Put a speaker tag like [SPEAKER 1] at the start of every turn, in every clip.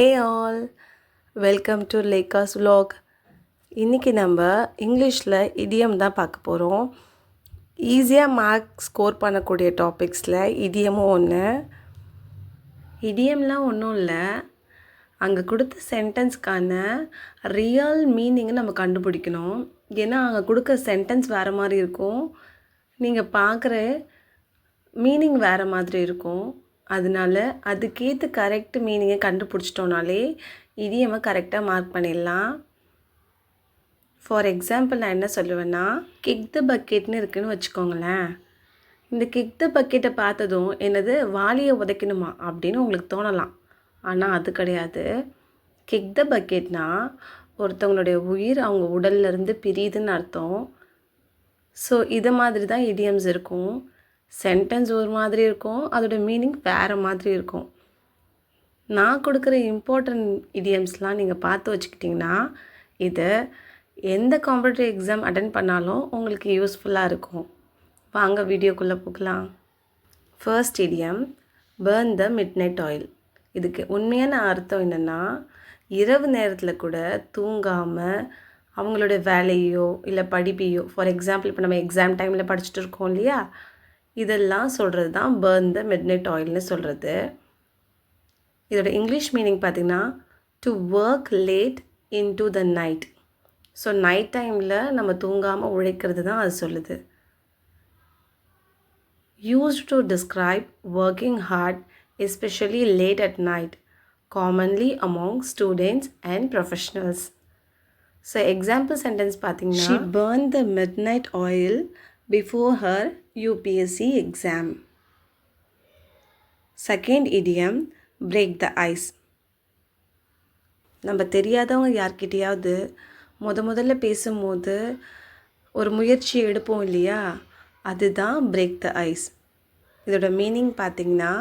[SPEAKER 1] Hey all, welcome to Leika's vlog. இன்றைக்கி நம்ம இங்கிலீஷில் இடியம் தான் பார்க்க போகிறோம். ஈஸியாக மார்க் ஸ்கோர் பண்ணக்கூடிய டாபிக்ஸில் இடியமும் ஒன்று. இடியம்லாம் ஒன்றும் இல்லை, அங்கே கொடுத்த சென்டென்ஸ்க்கான ரியல் மீனிங்கை நம்ம கண்டுபிடிக்கணும். ஏன்னா அங்கே கொடுக்க சென்டென்ஸ் வேறு மாதிரி இருக்கும், நீங்கள் பார்க்குற மீனிங் வேறு மாதிரி இருக்கும். அதனால அதுக்கேற்ற கரெக்ட் மீனிங்கை கண்டுபிடிச்சிட்டோனாலே இடியமை கரெக்டாக மார்க் பண்ணிடலாம். ஃபார் எக்ஸாம்பிள் நான் என்ன சொல்லுவேன்னா, கிக் த பக்கெட்னு இருக்குதுன்னு வச்சுக்கோங்களேன். இந்த கிக் த பக்கெட்டை பார்த்ததும் என்னது வாளியை உதைக்கணுமா அப்படின்னு உங்களுக்கு தோணலாம். ஆனால் அது கிடையாது. கிக் த பக்கெட்னா ஒருத்தவங்களுடைய உயிர் அவங்க உடல்லேருந்து பிரியுதுன்னு அர்த்தம். ஸோ இது மாதிரி தான் இடியம்ஸ் இருக்கும். சென்டென்ஸ் ஒரு மாதிரி இருக்கும், அதோடய மீனிங் வேறு மாதிரி இருக்கும். நான் கொடுக்குற இம்பார்ட்டன்ட் இடியம்ஸ்லாம் நீங்கள் பார்த்து வச்சுக்கிட்டிங்கன்னா இது எந்த காம்படிட்டிவ் எக்ஸாம் அட்டென்ட் பண்ணாலும் உங்களுக்கு யூஸ்ஃபுல்லாக இருக்கும். வாங்க வீடியோக்குள்ளே போகலாம். First இடியம், burn the midnight oil. இதுக்கு உண்மையான அர்த்தம் என்னென்னா, இரவு நேரத்தில் கூட தூங்காமல் அவங்களோட வேலையோ இல்லை படிப்பையோ, ஃபார் எக்ஸாம்பிள் இப்போ நம்ம எக்ஸாம் டைமில் படிச்சுட்டு இருக்கோம் இல்லையா, இதெல்லாம் சொல்கிறது தான் பர்ன் த மிட்நைட் ஆயில்னு சொல்கிறது. இதோட இங்கிலீஷ் மீனிங் பார்த்திங்கன்னா to work late into the night. So night டைமில் நம்ம தூங்காமல் உழைக்கிறது தான் அது சொல்லுது. Used to describe working hard especially late at night, commonly among students and professionals. So example sentence பார்த்திங்கன்னா, she burn the midnight oil before her UPSC exam. Second idiom, break the ice. நம்ம தெரியாதவங்க யார்கிட்டையாவது முதல்ல பேசும்போது ஒரு முயற்சி எடுப்போம் இல்லையா, அதுதான் break the ice. இதோட மீனிங் பார்த்திங்கன்னா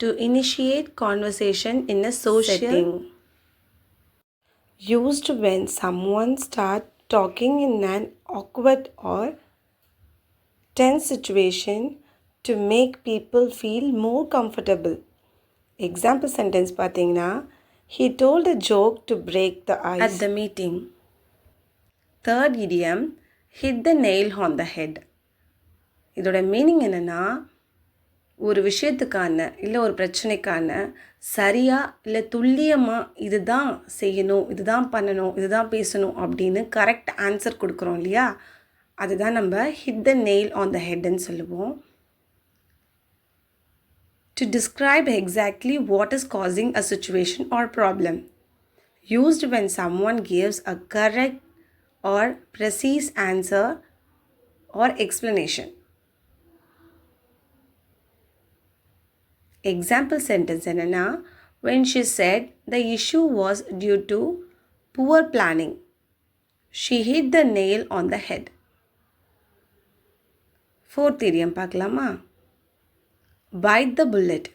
[SPEAKER 1] to initiate conversation in a social setting. Used when someone start talking in an awkward or tense situation to make people feel more comfortable. Example sentence பார்த்தீங்கன்னா, he told a joke to break the ice at the meeting. Third idiom, hit the nail on the head. இதோட meaning என்னென்னா, ஒரு விஷயத்துக்கான இல்லை ஒரு பிரச்சனைக்கான சரியாக இல்லை துல்லியமாக இதுதான் செய்யணும், இதுதான் பண்ணணும், இதுதான் பேசணும் அப்படின்னு கரெக்ட் ஆன்சர் கொடுக்குறோம் இல்லையா, அதுதான் நம்ம hit the nail on the head ன்னு சொல்லுவோம். To describe exactly what is causing a situation or problem. Used when someone gives a correct or precise answer or explanation. Example sentence என்னன்னா, when she said the issue was due to poor planning, she hit the nail on the head. Fourth idiom பார்க்கலாமா? Bite the bullet.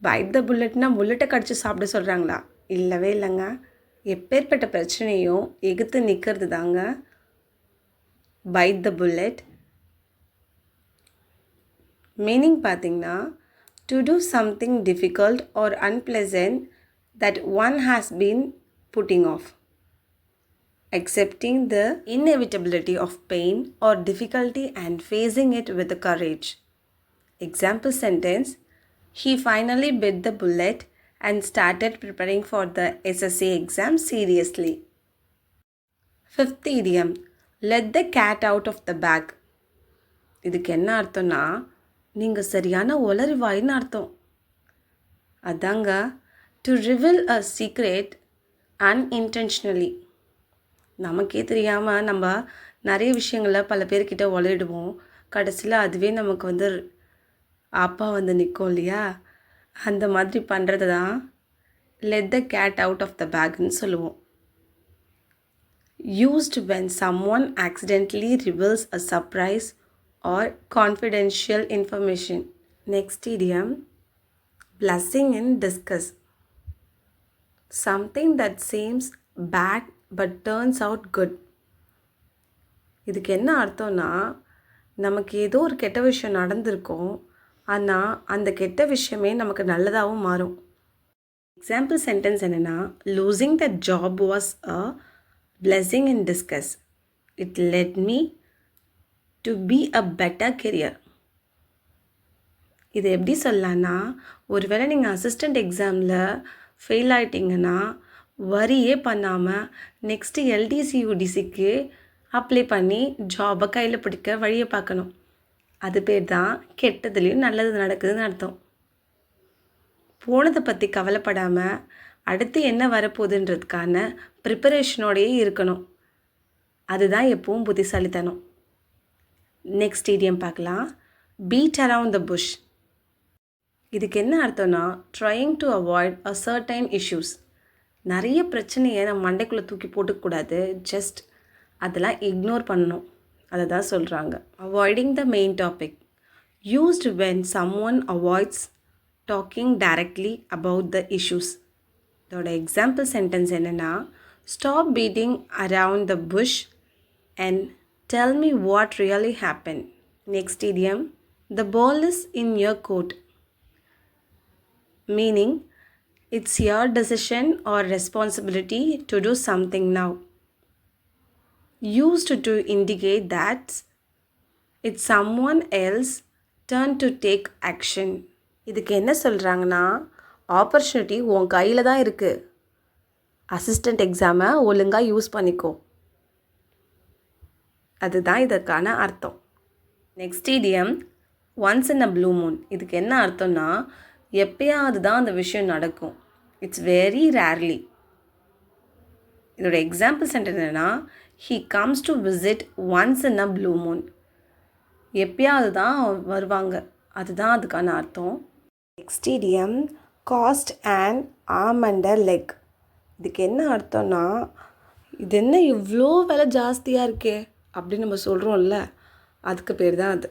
[SPEAKER 1] Bite the புல்லட்னா புல்லட்டை கடிச்சு சாப்பிட சொல்கிறாங்களா? இல்லவே இல்லைங்க. எப்பேற்பட்ட பிரச்சனையும் எகுத்து நிற்கிறது தாங்க பைட் த புல்லட். மீனிங் பார்த்திங்கன்னா to do something difficult or unpleasant that one has been putting off, accepting the inevitability of pain or difficulty and facing it with courage. Example sentence, he finally bit the bullet and started preparing for the SSC exam seriously. Fifth idiom, let the cat out of the bag. இதுக்கு என்ன அர்த்தம்னா, நீங்கள் சரியான உளறிவாயின்னு அர்த்தம். அதாங்க to reveal a secret unintentionally. நமக்கே தெரியாமல் நம்ம நிறைய விஷயங்களில் பல பேர்கிட்ட உளறிடுவோம். கடைசியில் அதுவே நமக்கு அப்பா நிற்கும் இல்லையா, அந்த மாதிரி பண்ணுறது தான் let the cat out of the bagன்னு சொல்லுவோம். Used when someone accidentally reveals a surprise or confidential information. Next idiom, blessing in disguise. Something that seems bad but turns out good. இதுக்கு என்ன அர்த்தம்னா, நமக்கு ஏதோ ஒரு கெட்ட விஷயம் நடந்திருக்கும், ஆனால் அந்த கெட்ட விஷயமே நமக்கு நல்லதாகவும் மாறும். எக்ஸாம்பிள் சென்டென்ஸ் என்னென்னா, losing the job was a blessing in disguise. It led me to be a better career. இது எப்படி சொல்லலான்னா, ஒருவேளை நீங்கள் அசிஸ்டண்ட் எக்ஸாமில் ஃபெயில் ஆகிட்டிங்கன்னா வரியே பண்ணாமல் நெக்ஸ்ட்டு எல்டிசி அப்ளை பண்ணி ஜாபை கையில் பிடிக்க வழியை பார்க்கணும். அது பேர் தான் கெட்டதுலேயும் நல்லது நடக்குதுன்னு அர்த்தம். போனதை பற்றி கவலைப்படாமல் அடுத்து என்ன வரப்போகுதுன்றதுக்கான ப்ரிப்பரேஷனோடையே இருக்கணும். அதுதான் எப்பவும் புத்திசாலித்தனம். நெக்ஸ்ட் இடியம் பார்க்கலாம். Beat around the bush. இதுக்கு என்ன அர்த்தம்னா, trying to avoid a certain issues. நிறைய பிரச்சனையை நம்ம மண்டைக்குள்ளே தூக்கி போட்டுக்கூடாது, ஜஸ்ட் அதெல்லாம் இக்னோர் பண்ணணும். அதை தான் சொல்கிறாங்க. Avoiding the main topic. Used when someone avoids talking directly about the issues. இதோட எக்ஸாம்பிள் சென்டென்ஸ் என்னென்னா, stop beating around the bush and tell me what really happen. Next idiom, the ball is in your court. Meaning, it's your decision or responsibility to do something now. Used to indicate that it's someone else's turn to take action. இதுக்கு என்ன சொல்கிறாங்கன்னா, opportunity உன் கையில் தான் இருக்குது, assistant எக்ஸாமை ஒழுங்காக use பண்ணிக்கோ. அதுதான் இதற்கான அர்த்தம். Next idiom, once in a blue moon. இதுக்கு என்ன அர்த்தம்னா, எப்பயாவது தான் அந்த விஷயம் நடக்கும், இட்ஸ் வெரி ரேர்லி. இதோட எக்ஸாம்பிள் சென்டென்ஸ் என்னென்னா, he comes to visit once in a blue moon. எப்பயாவது தான் வருவாங்க, அதுதான் அதுக்கான அர்த்தம். Next idiom, cost and arm and a leg. இதுக்கு என்ன அர்த்தம்னா, இது என்ன இவ்வளோ விலை ஜாஸ்தியாக இருக்கே அப்படின்னு நம்ம சொல்கிறோம்ல, அதுக்கு பேர் தான் அது.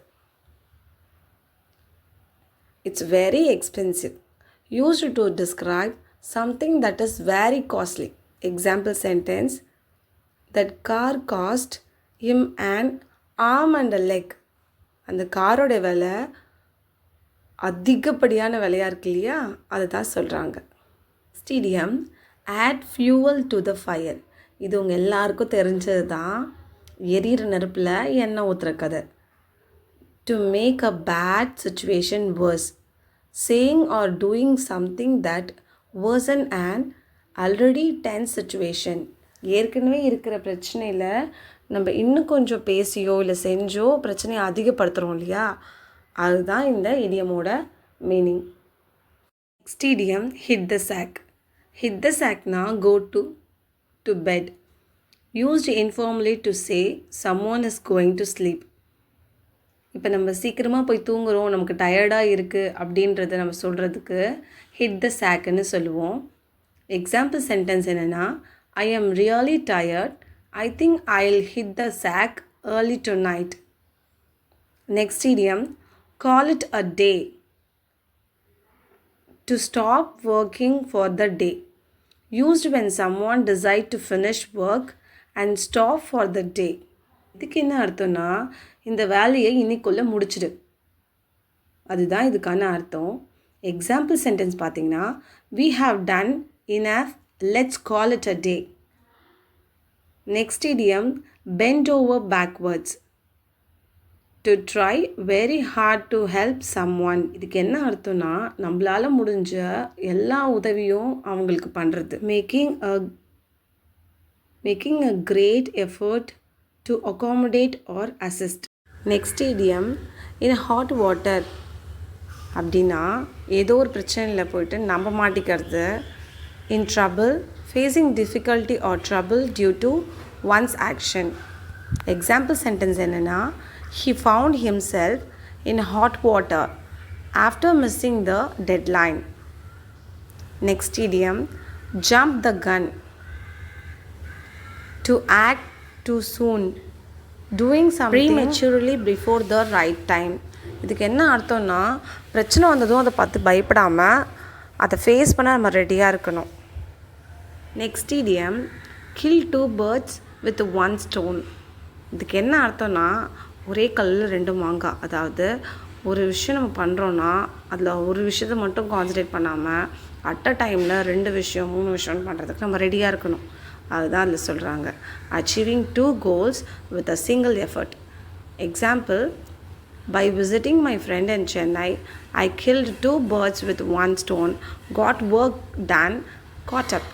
[SPEAKER 1] It's very expensive. Used to describe something that is very costly. Example sentence, that car cost him an arm and a leg. அந்த காரோட விலை அதிகப்படியான விலையாக இருக்கு இல்லையா, அதை தான் சொல்கிறாங்க. ஸ்டீடியம், add fuel to the fire. இது உங்கள் எல்லாருக்கும் தெரிஞ்சது தான், எரியிற நெருப்பில் எண்ணெய் ஊற்றுற கதை. To make a bad situation worse. Saying or doing something that worsen an already tense situation. ஏற்கனவே இருக்கிற பிரச்சனையில் நம்ம இன்னும் கொஞ்சம் பேசியோ இல்லை செஞ்சோ பிரச்சனையை அதிகப்படுத்துகிறோம் இல்லையா, அதுதான் இந்த இடியமோட meaning. Next idiom, hit the sack. Hit the சாக்னா go to bed. Used informally to say someone is going to sleep. இப்போ நம்ம சீக்கிரமாக போய் தூங்குகிறோம், நமக்கு டயர்டாக இருக்குது அப்படின்றத நம்ம சொல்கிறதுக்கு ஹிட் த சாக்குன்னு சொல்லுவோம். எக்ஸாம்பிள் சென்டென்ஸ் என்னென்னா, I am really tired, I think I will hit the sack early tonight. Next idiom, call it a day. To stop working for the day. Used when someone decide to finish work and stop for the day. இதுக்கு என்ன அர்த்தம்னா, இந்த வேலையை இன்னைக்குள்ளே முடிச்சிடு, அதுதான் இதுக்கான அர்த்தம். Example sentence பார்த்தீங்கன்னா, we have done enough, let's call it a day. Next idiom, bend over backwards. to try very hard to help someone. இதுக்கு என்ன அர்த்தம்னா, நம்மளால் முடிஞ்ச எல்லா உதவியும் அவங்களுக்கு பண்ணுறது. making a great effort to accommodate or assist. Next idiom, in hot water. அப்படின்னா ஏதோ ஒரு பிரச்சனையில் போயிட்டு நம்ம மாட்டிக்கிறது. in trouble, facing difficulty or trouble due to one's action. Example sentence என்னென்னா, he found himself in hot water after missing the deadline. Next idiom, jump the gun. to act too soon, doing something prematurely before the right time. இதுக்கு என்ன அர்த்தம்னா, பிரச்சனை வந்ததும் அதை பார்த்து பயப்படாமல் அதை ஃபேஸ் பண்ண நம்ம ரெடியாக இருக்கணும். Next idiom, kill two birds with one stone. இதுக்கு என்ன அர்த்தம்னா, ஒரே கல்லில் ரெண்டு மாங்காய். அதாவது ஒரு விஷயம் நம்ம பண்ணுறோன்னா அதில் ஒரு விஷயத்தை மட்டும் கான்சன்ட்ரேட் பண்ணாமல் அட் அ டைமில் 2 விஷயம் 3 விஷயம் பண்ணுறதுக்கு நம்ம ரெடியாக இருக்கணும். அதுதான் அதில் சொல்கிறாங்க. Achieving 2 goals with a single effort. Example, by visiting my friend in Chennai, I killed 2 birds with 1 stone, got work done, caught up.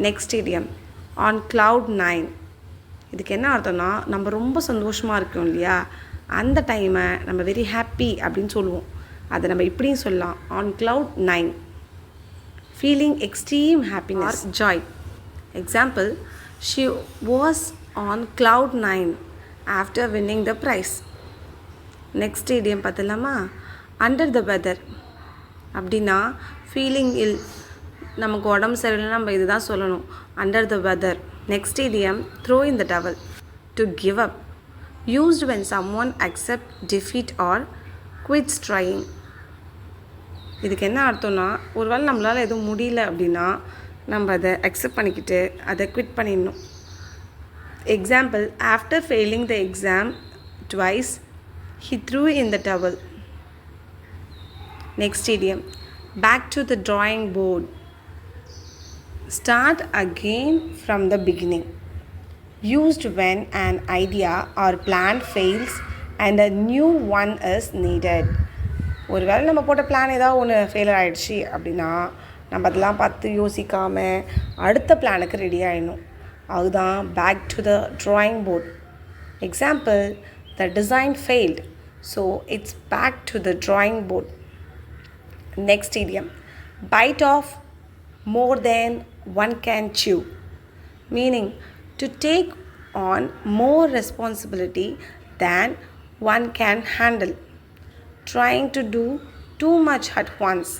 [SPEAKER 1] Next idiom, on cloud 9. இதுக்கு என்ன அர்த்தம்னா, நம்ம ரொம்ப சந்தோஷமாக இருக்கோம் இல்லையா, அந்த டைமை நம்ம வெரி ஹாப்பி அப்படின்னு சொல்லுவோம். அதை நம்ம இப்படியும் சொல்லலாம், on cloud 9. Feeling extreme happiness or joy. Example, she was on cloud 9 after winning the prize. Next idiom பார்த்தலாமா, under the weather. அப்படின்னா ஃபீலிங் இல், நமக்கு உடம்பு சரியில்லை, நம்ம இதுதான் சொல்லணும், under the weather. Next idiom, throw in the towel. To give up. Used when someone accepts defeat or quits trying. இதுக்கு என்ன அர்த்தம்னா, ஒருவேளை நம்மளால் எதுவும் முடியல அப்படின்னா நம்ம அதை அக்செப்ட் பண்ணிக்கிட்டு அதை குவிட் பண்ணிடணும். Example, after failing the exam twice he threw in the towel. Next idiom, back to the drawing board. Start again from the beginning. Used when an idea or plan fails and a new one is needed. ஒருவேளை நம்ம போட்ட plan ஏதாவது ஒன்று failure ஆகிடுச்சி அப்படின்னா நம்ம அதெல்லாம் பார்த்து யோசிக்காமல் அடுத்த பிளானுக்கு ரெடி ஆகிடணும். அதுதான் back to the drawing board. Example, the design failed, so it's back to the drawing board. Next idiom, bite off more than one can chew. Meaning, to take on more responsibility than one can handle. Trying to do too much at once.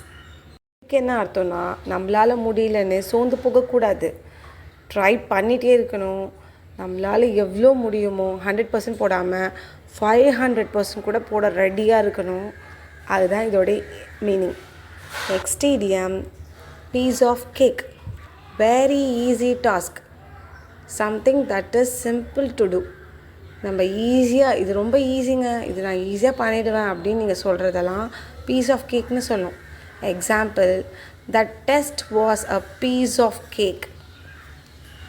[SPEAKER 1] இதுக்கு என்ன அர்த்தம்னா, நம்மளால் முடியலன்னு சோர்ந்து போகக்கூடாது, try பண்ணிகிட்டே இருக்கணும். நம்மளால் எவ்வளோ முடியுமோ 100% போடாமல் 500% கூட போட ரெடியாக இருக்கணும். அதுதான் இதோடைய meaning. Next idiom, piece of cake. Very easy task, something that is simple to do. நம்ம ஈஸியாக, இது ரொம்ப ஈஸிங்க, இது நான் ஈஸியாக பண்ணிவிடுவேன் அப்படின்னு நீங்கள் சொல்கிறதெல்லாம் பீஸ் ஆஃப் கேக்னு சொல்லும். Example, that test was a piece of cake.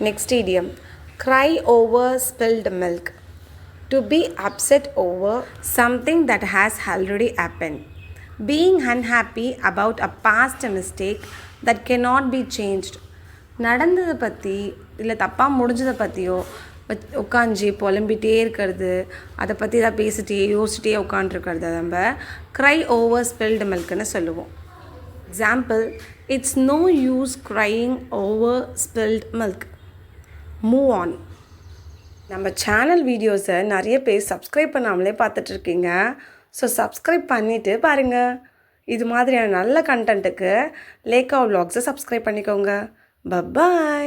[SPEAKER 1] Next idiom, cry over spilled milk. To be upset over something that has already happened. Being unhappy about a past mistake that cannot be changed. நடந்ததை பற்றி இல்லை தப்பாக முடிஞ்சதை பற்றியோ உட்காந்து புலம்பிகிட்டே இருக்கிறது, அதை பற்றி தான் பேசிட்டே யோசிச்சிட்டே உட்காண்ட்ருக்கிறது நம்ம க்ரை ஓவர் ஸ்பில்டு மில்க்னு சொல்லுவோம். Example, it's no use crying over spilt milk. Move on. நம்ம சேனல் வீடியோஸை நிறைய பேர் சப்ஸ்கிரைப் பண்ணாமலே பார்த்துட்ருக்கீங்க. ஸோ சப்ஸ்கிரைப் பண்ணிவிட்டு பாருங்கள். இது மாதிரியான நல்ல கண்டென்ட்டுக்கு லேக்கா விலாக்ஸை சப்ஸ்கிரைப் பண்ணிக்கோங்க. பை.